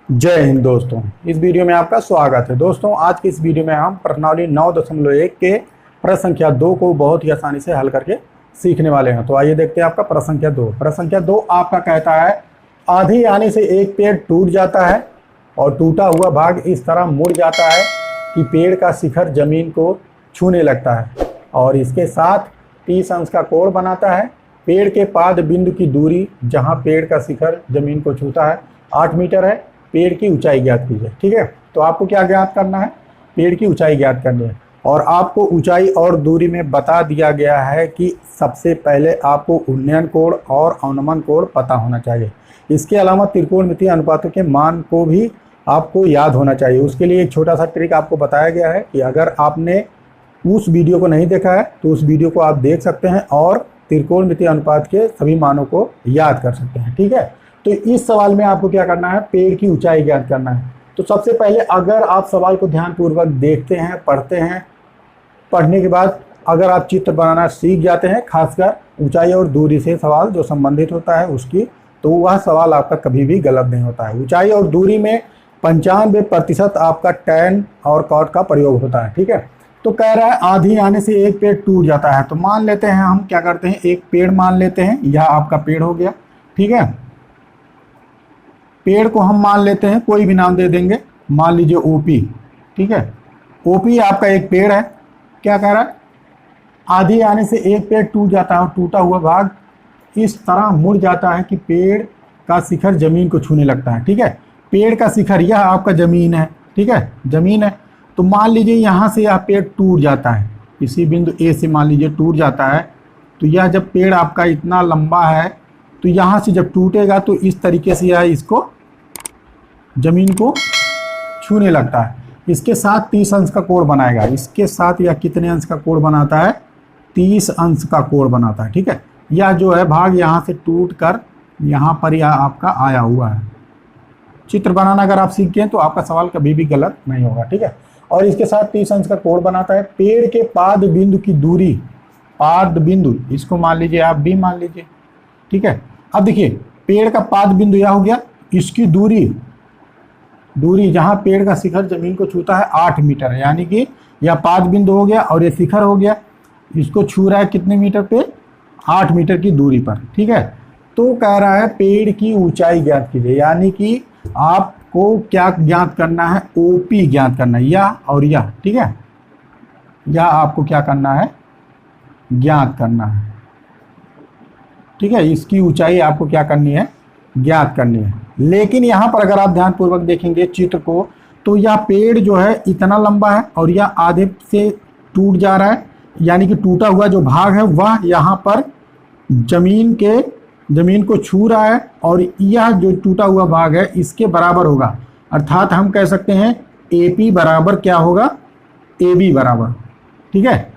जय हिंद दोस्तों। इस वीडियो में आपका स्वागत है। दोस्तों आज की इस वीडियो में हम प्रश्नावली 9.1 के प्रश्न संख्या 2 को बहुत ही आसानी से हल करके सीखने वाले हैं। तो आइए देखते हैं आपका प्रश्न संख्या 2। प्रश्न संख्या 2 आपका कहता है आंधी आने से एक पेड़ टूट जाता है और टूटा हुआ भाग इस तरह मुड़ जाता है कि पेड़ का शिखर जमीन को छूने लगता है और इसके साथ 30 अंश का कोण बनाता है। पेड़ के पाद बिंदु की दूरी जहाँ पेड़ का शिखर जमीन को छूता है 8 मीटर है। पेड़ की ऊंचाई ज्ञात कीजिए। ठीक है, तो आपको क्या ज्ञात करना है? पेड़ की ऊंचाई ज्ञात करनी है और आपको ऊंचाई और दूरी में बता दिया गया है कि सबसे पहले आपको उन्नयन कोण और अवनमन कोण पता होना चाहिए। इसके अलावा त्रिकोणमितीय अनुपातों के मान को भी आपको याद होना चाहिए। उसके लिए एक छोटा सा ट्रिक आपको बताया गया है कि अगर आपने उस वीडियो को नहीं देखा है तो उस वीडियो को आप देख सकते हैं और त्रिकोणमितीय अनुपात के सभी मानों को याद कर सकते हैं। ठीक है, तो इस सवाल में आपको क्या करना है? पेड़ की ऊंचाई ज्ञात करना है। तो सबसे पहले अगर आप सवाल को ध्यानपूर्वक देखते हैं, पढ़ते हैं, पढ़ने के बाद अगर आप चित्र बनाना सीख जाते हैं, खासकर ऊंचाई और दूरी से सवाल जो संबंधित होता है उसकी, तो वह सवाल आपका कभी भी गलत नहीं होता है। ऊंचाई और दूरी में 95% आपका टैन और कॉट का प्रयोग होता है। ठीक है, तो कह रहा है आंधी आने से एक पेड़ टूट जाता है। तो मान लेते हैं, हम क्या करते हैं, एक पेड़ मान लेते हैं, यह आपका पेड़ हो गया। ठीक है, पेड़ को हम मान लेते हैं, कोई भी नाम दे देंगे, मान लीजिए ओपी। ठीक है, ओपी आपका एक पेड़ है। क्या कह रहा है? आंधी आने से एक पेड़ टूट जाता है और टूटा हुआ भाग इस तरह मुड़ जाता है कि पेड़ का शिखर जमीन को छूने लगता है। ठीक है, पेड़ का शिखर यह आपका जमीन है। ठीक है, जमीन है। तो मान लीजिए यहाँ से यह पेड़ टूट जाता है, इसी बिंदु ए से मान लीजिए टूट जाता है। तो यह जब पेड़ आपका इतना लंबा है तो यहाँ से जब टूटेगा तो इस तरीके से यह इसको जमीन को छूने लगता है। इसके साथ 30 अंश का कोण बनाएगा। इसके साथ यह कितने अंश का कोण बनाता है? 30 अंश का कोण बनाता है। ठीक है, यह जो है भाग यहाँ से टूट कर यहाँ पर यह आपका आया हुआ है। चित्र बनाना अगर आप सीख गए तो आपका सवाल कभी भी गलत नहीं होगा। ठीक है, और इसके साथ 30 अंश का कोण बनाता है। पेड़ के पाद बिंदु की दूरी, पाद बिंदु इसको मान लीजिए आप बी मान लीजिए। ठीक है, अब देखिए पेड़ का पाद बिंदु यह हो गया, इसकी दूरी जहां पेड़ का शिखर जमीन को छूता है 8 मीटर है, यानी कि यह पाद बिंदु हो गया और यह शिखर हो गया। इसको छू रहा है कितने मीटर पे? 8 मीटर की दूरी पर। ठीक है, तो कह रहा है पेड़ की ऊंचाई ज्ञात कीजिए, यानी कि आपको क्या ज्ञात करना है? ओपी ज्ञात करना है, यह और यह। ठीक है, यह आपको क्या करना है? ज्ञात करना है। ठीक है, इसकी ऊंचाई आपको क्या करनी है? ज्ञात करनी है। लेकिन यहाँ पर अगर आप ध्यानपूर्वक देखेंगे चित्र को तो यह पेड़ जो है इतना लंबा है और यह आधे से टूट जा रहा है, यानी कि टूटा हुआ जो भाग है वह यहाँ पर जमीन को छू रहा है और यह जो टूटा हुआ भाग है इसके बराबर होगा। अर्थात हम कह सकते हैं AP बराबर क्या होगा? AB बराबर। ठीक है,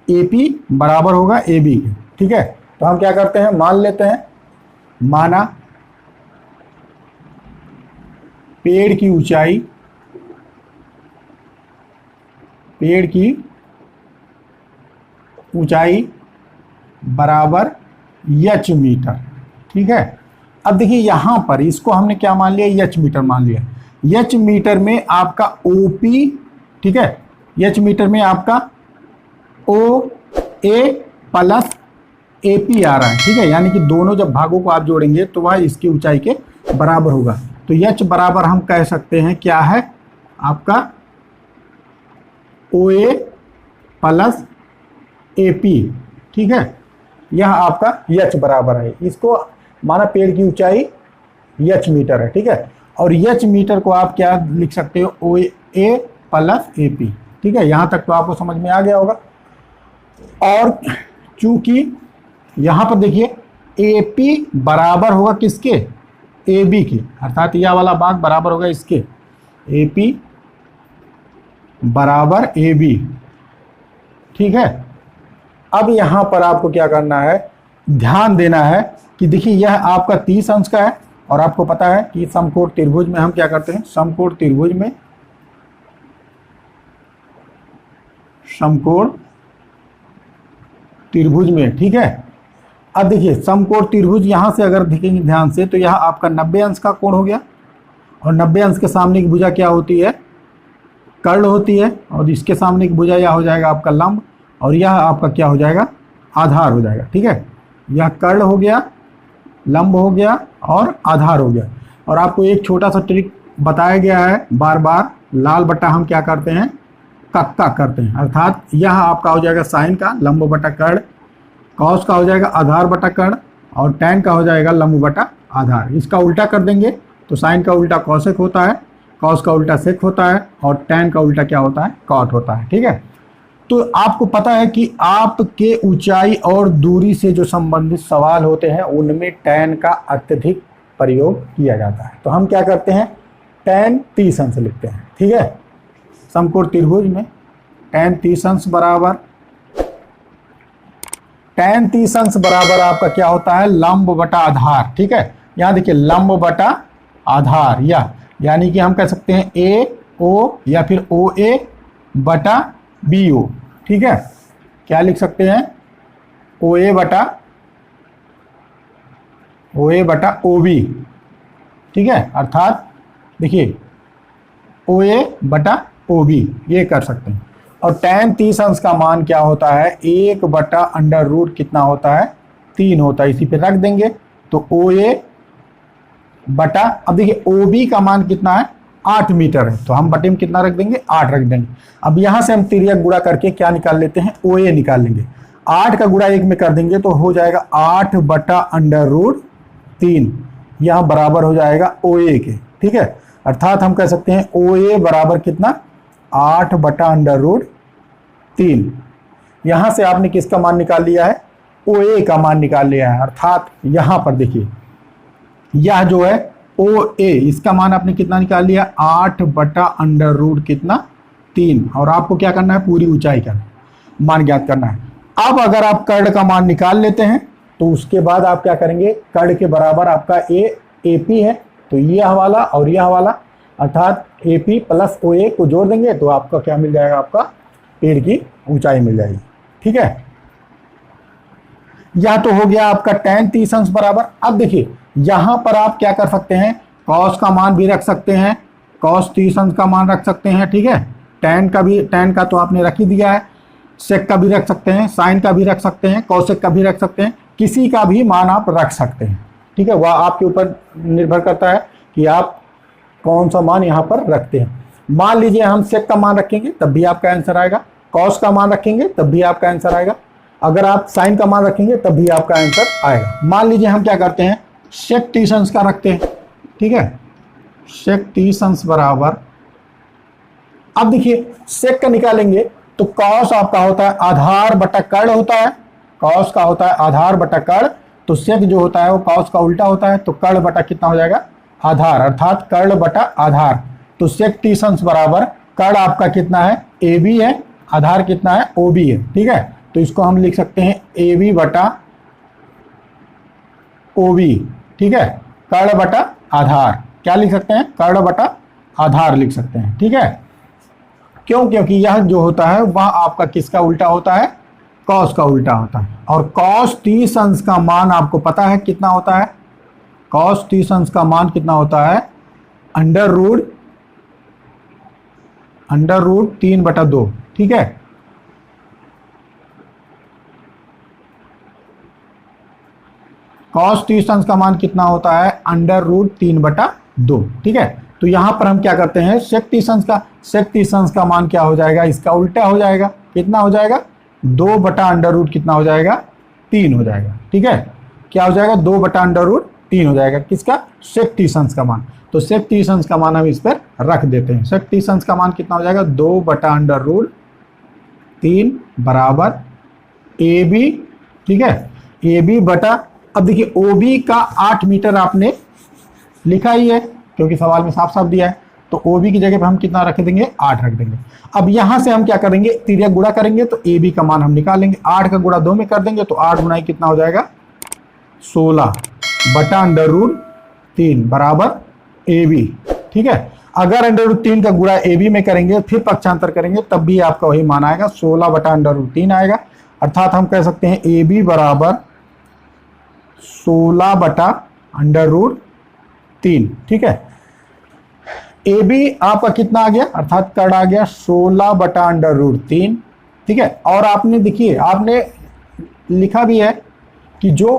AP बराबर होगा AB के। ठीक है, तो हम क्या करते हैं? मान लेते हैं, माना पेड़ की ऊंचाई बराबर h मीटर। ठीक है, अब देखिए यहां पर इसको हमने क्या मान लिया? h मीटर मान लिया। h मीटर में आपका OP, ठीक है, h मीटर में आपका OA प्लस AP आ रहा है। ठीक है, यानी कि दोनों जब भागों को आप जोड़ेंगे तो वह इसकी ऊंचाई के बराबर होगा। तो h बराबर हम कह सकते हैं क्या है? आपका OA प्लस AP। ठीक है, यह आपका h बराबर है। इसको माना पेड़ की ऊंचाई h मीटर है। ठीक है, और h मीटर को आप क्या लिख सकते हो? OA plus AP। ठीक है, यहां तक तो आपको समझ में आ गया होगा। और चूंकि यहां पर देखिए AP बराबर होगा किसके? AB के, अर्थात यह वाला भाग बराबर होगा इसके, AP बराबर AB। ठीक है, अब यहां पर आपको क्या करना है? ध्यान देना है कि देखिए यह आपका 30 अंश का है और आपको पता है कि समकोण त्रिभुज में हम क्या करते हैं? समकोण त्रिभुज में। ठीक है, अब देखिए समकोण त्रिभुज यहां से अगर देखेंगे ध्यान से तो यह आपका 90 अंश का कोण हो गया और 90 अंश के सामने की भुजा क्या होती है? कर्ण होती है। और इसके सामने की भुजा यह हो जाएगा आपका लंब, और यह आपका क्या हो जाएगा? आधार हो जाएगा। ठीक है, यह कर्ण हो गया, लंब हो गया और आधार हो गया। और आपको एक छोटा सा ट्रिक बताया गया है, बार बार लाल बट्टा हम क्या करते हैं? कक्का करते हैं। अर्थात यह आपका हो जाएगा साइन का लंब बटा कर्ण, कॉस का हो जाएगा आधार बटा कर्ण, और टैन का हो जाएगा लंब बटा आधार। इसका उल्टा कर देंगे तो साइन का उल्टा कॉसेक होता है, कॉस का उल्टा सेक होता है, और टैन का उल्टा क्या होता है? कॉट होता है। ठीक है, तो आपको पता है कि आपके ऊंचाई और दूरी से जो संबंधित सवाल होते हैं उनमें टैन का अत्यधिक प्रयोग किया जाता है। तो हम क्या करते हैं? टैन 30 अंश लिखते हैं। ठीक है, समकोण त्रिभुज में टैन 30 अंश बराबर, टैन 30 अंश बराबर आपका क्या होता है? लंब बटा आधार। ठीक है, यहां देखिए लंब बटा आधार, या यानी कि हम कह सकते हैं ए ओ या फिर ओ ए बटा बी ओ। ठीक है, क्या लिख सकते हैं? ओ ए बटा ओ बी। ठीक है, अर्थात देखिए ओ ए बटा ओ बी, ये कर सकते हैं। और टैन 30 अंश का मान क्या होता है? 1 बटा अंडर रूट कितना होता है? 3 होता है। इसी पे रख देंगे तो ओ ए बटा, अब देखिए ओ बी का मान कितना है? 8 मीटर है, तो हम बटे में कितना रख देंगे? 8 रख देंगे। अब यहां से हम तिर्यक गुणा करके क्या निकाल लेते हैं? ओ ए निकाल लेंगे। 8 का गुणा 1 में कर देंगे तो हो जाएगा 8 बटा अंडर रूट 3, यह बराबर हो जाएगा ओ ए के। ठीक है, अर्थात हम कह सकते हैं ओ ए बराबर कितना? 8 बटा अंडर रूट 3। यहां से आपने किसका मान निकाल लिया है? ओ ए का मान निकाल लिया है। अर्थात यहां पर देखिए यह जो है ओ ए, इसका मान आपने कितना निकाल लिया? 8 बटा अंडर रूट कितना? 3। और आपको क्या करना है? पूरी ऊंचाई का मान ज्ञात करना है। अब अगर आप कर्ण का मान निकाल लेते हैं तो उसके बाद आप क्या करेंगे? कर्ण के बराबर आपका ए पी है, तो यह वाला और यह वाला, अर्थात ए पी प्लस ओ ए को जोड़ देंगे तो आपका क्या मिल जाएगा? आपका पेड़ की ऊंचाई मिल जाएगी। ठीक है, यह तो हो गया आपका टैन 30 अंश बराबर। अब देखिए यहां पर आप क्या कर सकते हैं? कॉस का मान भी रख सकते हैं, कॉस 30 अंश का मान रख सकते हैं। ठीक है, टैन का तो आपने रख ही दिया है, सेक का भी रख सकते हैं, साइन का भी रख सकते हैं, कॉसेक का भी रख सकते हैं, किसी का भी मान आप रख सकते हैं। ठीक है, वह आपके ऊपर निर्भर करता है कि आप कौन सा मान यहाँ पर रखते हैं। मान लीजिए हम सेक का मान रखेंगे तब भी आपका आंसर आएगा, कॉस का मान रखेंगे तब भी आपका आंसर आएगा, अगर आप साइन का मान रखेंगे तब भी आपका आंसर आएगा। मान लीजिए हम क्या करते हैं? सेक 30 अंश का रखते हैं। ठीक है, सेक 30 अंश बराबर, अब देखिए सेक का निकालेंगे तो कॉस आपका होता है आधार बटा कर्ण होता है, कॉस का होता है आधार बटा कर्ण, तो सेक जो होता है वो कॉस का उल्टा होता है, तो कर्ण बटा कितना हो जाएगा? आधार, अर्थात कर्ण बटा आधार। तो सेक 30 अंश बराबर कर्ण आपका कितना है? ए बी है, आधार कितना है? ओ बी है। ठीक है, तो इसको हम लिख सकते हैं ए बी बटा ओ बी। ठीक है, कर्ण बटा आधार, क्या लिख सकते हैं? कर्ण बटा आधार लिख सकते हैं। ठीक है, क्यों? क्योंकि यह जो होता है वह आपका किसका उल्टा होता है? कॉस का उल्टा होता है। और कॉस 30 अंश का मान आपको पता है कितना होता है? कॉस 30 अंश का मान कितना होता है? Under root 3/2। ठीक है, कॉस 30 अंश का मान कितना होता है? Under root 3/2। ठीक है, तो यहां पर हम क्या करते हैं? सेक 30 अंश का मान क्या हो जाएगा? इसका उल्टा हो जाएगा, कितना हो जाएगा? 2 बटा अंडर रूट कितना हो जाएगा? 3 हो जाएगा। ठीक है, क्या हो जाएगा? 2 बटा अंडर रूट 3 हो जाएगा, किसका? सेक 30 अंश का मान। तो सेक 30 अंश का मान हम इस पर रख देते हैं। सेक 30 अंश का मान कितना हो जाएगा? 2 बटा अंडर रूट 3 बराबर ए बी। ठीक है, ए बी बटा, अब देखिए ओ बी का 8 मीटर आपने लिखा ही है क्योंकि सवाल में साफ साफ दिया है, तो ओ बी की जगह पर हम कितना रख देंगे? 8 रख देंगे। अब यहां से हम क्या करेंगे? तिर्यक गुणा करेंगे तो ए बी का मान हम निकालेंगे। 8 का गुणा 2 में कर देंगे तो 8 गुणा कितना हो जाएगा? 16 बटा अंडर रूट 3 बराबर ए बी। ठीक है, अगर अंडर रूट 3 का गुणा ए बी में करेंगे फिर पक्षांतर करेंगे तब भी आपका वही मान आएगा, 16 बटा अंडर रूट 3 आएगा। अर्थात हम कह सकते हैं ए बी बराबर 16 बटा अंडर रूट 3। ठीक है, ए बी आपका कितना आ गया, अर्थात कर्ण आ गया 16/√3, ठीक है। और आपने देखिए, आपने लिखा भी है कि जो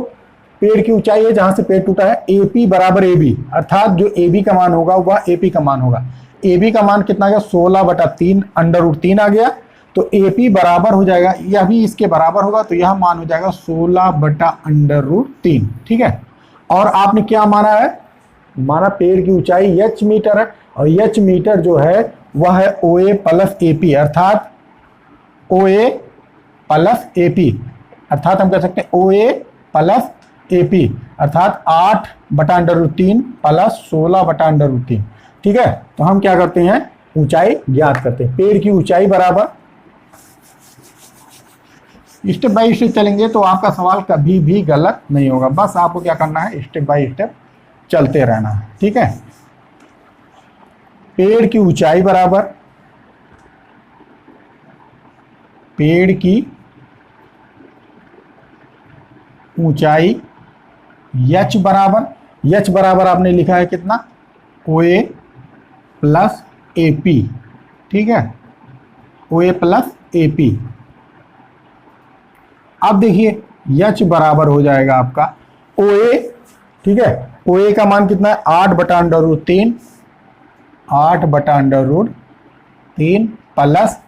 पेड़ की ऊंचाई है जहां से पेड़ टूटा है, AP बराबर AB, अर्थात जो AB का मान होगा वह AP का मान होगा। AB का मान कितना आ गया, 16/3 आ गया। तो AP बराबर हो जाएगा, यह भी इसके बराबर होगा, तो यह मान हो जाएगा 16/√3, ठीक है। और आपने क्या माना है, माना पेड़ की ऊंचाई h मीटर है, और h मीटर जो है वह है OA प्लस AP, अर्थात OA प्लस AP, अर्थात हम कह सकते हैं OA प्लस AP, अर्थात 8/√3 प्लस 16/√3, ठीक है। तो हम क्या करते हैं, ऊंचाई ज्ञात करते हैं। पेड़ की ऊंचाई बराबर, स्टेप बाय स्टेप चलेंगे तो आपका सवाल कभी भी गलत नहीं होगा। बस आपको क्या करना है, स्टेप बाय स्टेप चलते रहना है, ठीक है। पेड़ की ऊंचाई बराबर, पेड़ की ऊंचाई h बराबर आपने लिखा है कितना, OA प्लस AP, ठीक है, OA प्लस AP। अब देखिए h बराबर हो जाएगा आपका OA, ठीक है। OA का मान कितना है, 8/√3 प्लस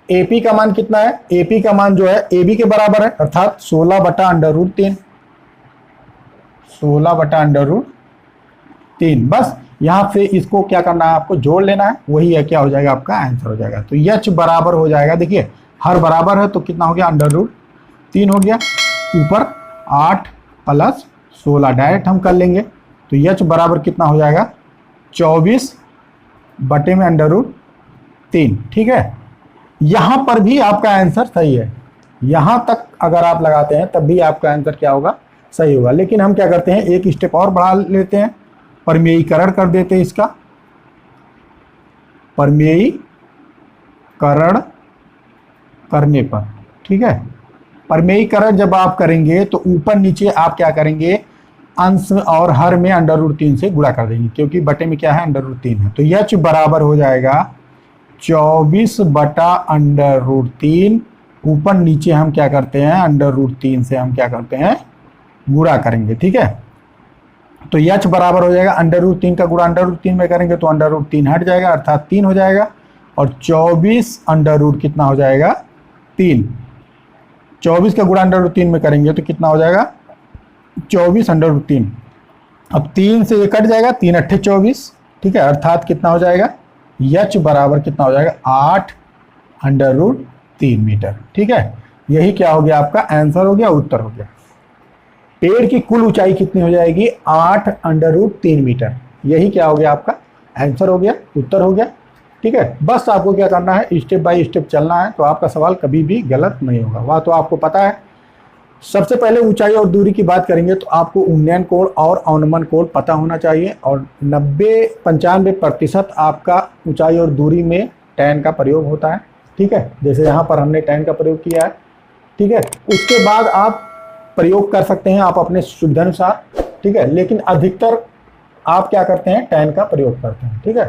AP का मान कितना है, AP का मान जो है AB के बराबर है, अर्थात 16/√3, 16/√3। बस यहां से इसको क्या करना है, आपको जोड़ लेना है, वही है क्या हो जाएगा, आपका आंसर हो जाएगा। तो h बराबर हो जाएगा, देखिए हर बराबर है तो कितना हो गया, √3 हो गया, ऊपर 8 प्लस 16 डायरेक्ट हम कर लेंगे। तो h बराबर कितना हो जाएगा, 24/√3, ठीक है। यहां पर भी आपका आंसर सही है, यहां तक अगर आप लगाते हैं तब भी आपका आंसर क्या होगा, सही होगा। लेकिन हम क्या करते हैं, एक स्टेप और बढ़ा लेते हैं, परमेयीकरण कर देते हैं इसका, परमेयीकरण करने पर, ठीक है। परमेयीकरण जब आप करेंगे तो ऊपर नीचे आप क्या करेंगे, अंश और हर में √3 से गुणा कर देंगे, क्योंकि बटे में क्या है, √3 है। तो h बराबर हो जाएगा 24/√3, ऊपर नीचे हम क्या करते हैं, √3 से हम क्या करते हैं, गुणा करेंगे, ठीक है। तो h बराबर हो जाएगा √3 का गुणा √3 में करेंगे तो √3 हट जाएगा, अर्थात 3 हो जाएगा, और 24 कितना हो जाएगा, 3। 24 का गुणा √3 में करेंगे तो कितना हो जाएगा, 24 √3। अब 3 से ये कट जाएगा, 3 × 8 = 24, ठीक है, अर्थात कितना हो जाएगा, h बराबर कितना हो जाएगा, 8/√3 मीटर, ठीक है। यही क्या हो गया, आपका आंसर हो गया, उत्तर हो गया। पेड़ की कुल ऊंचाई कितनी हो जाएगी, 8/√3 मीटर, यही क्या हो गया, आपका आंसर हो गया, उत्तर हो गया, ठीक है। बस आपको क्या करना है, स्टेप बाय स्टेप चलना है, तो आपका सवाल कभी भी गलत नहीं होगा, वह तो आपको पता है। सबसे पहले ऊंचाई और दूरी की बात करेंगे तो आपको उन्नयन कोण और अवनमन कोण पता होना चाहिए, और 90-95% आपका ऊंचाई और दूरी में tan का प्रयोग होता है, ठीक है। जैसे यहाँ पर हमने tan का प्रयोग किया है, ठीक है। उसके बाद आप प्रयोग कर सकते हैं आप अपने सुविधानुसार, ठीक है, लेकिन अधिकतर आप क्या करते हैं, tan का प्रयोग करते हैं, ठीक है।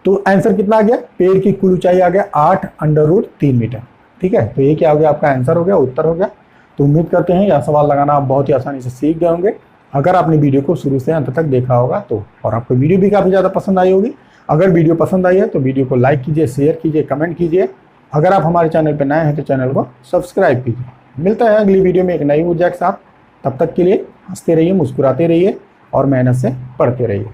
तो आंसर कितना आ गया, पेड़ की कुल ऊंचाई आ गया 8/√3 मीटर, ठीक है। तो ये क्या हो गया, आपका आंसर हो गया, उत्तर हो गया। तो उम्मीद करते हैं यह सवाल लगाना आप बहुत ही आसानी से सीख गए होंगे, अगर आपने वीडियो को शुरू से अंत तक देखा होगा तो, और आपको वीडियो भी काफ़ी ज़्यादा पसंद आई होगी। अगर वीडियो पसंद आई है तो वीडियो को लाइक कीजिए, शेयर कीजिए, कमेंट कीजिए। अगर आप हमारे चैनल पर नए हैं तो चैनल को सब्सक्राइब कीजिए। मिलता है अगली वीडियो में एक नई ऊर्जा के साथ, तब तक के लिए हंसते रहिए, मुस्कुराते रहिए और मेहनत से पढ़ते रहिए।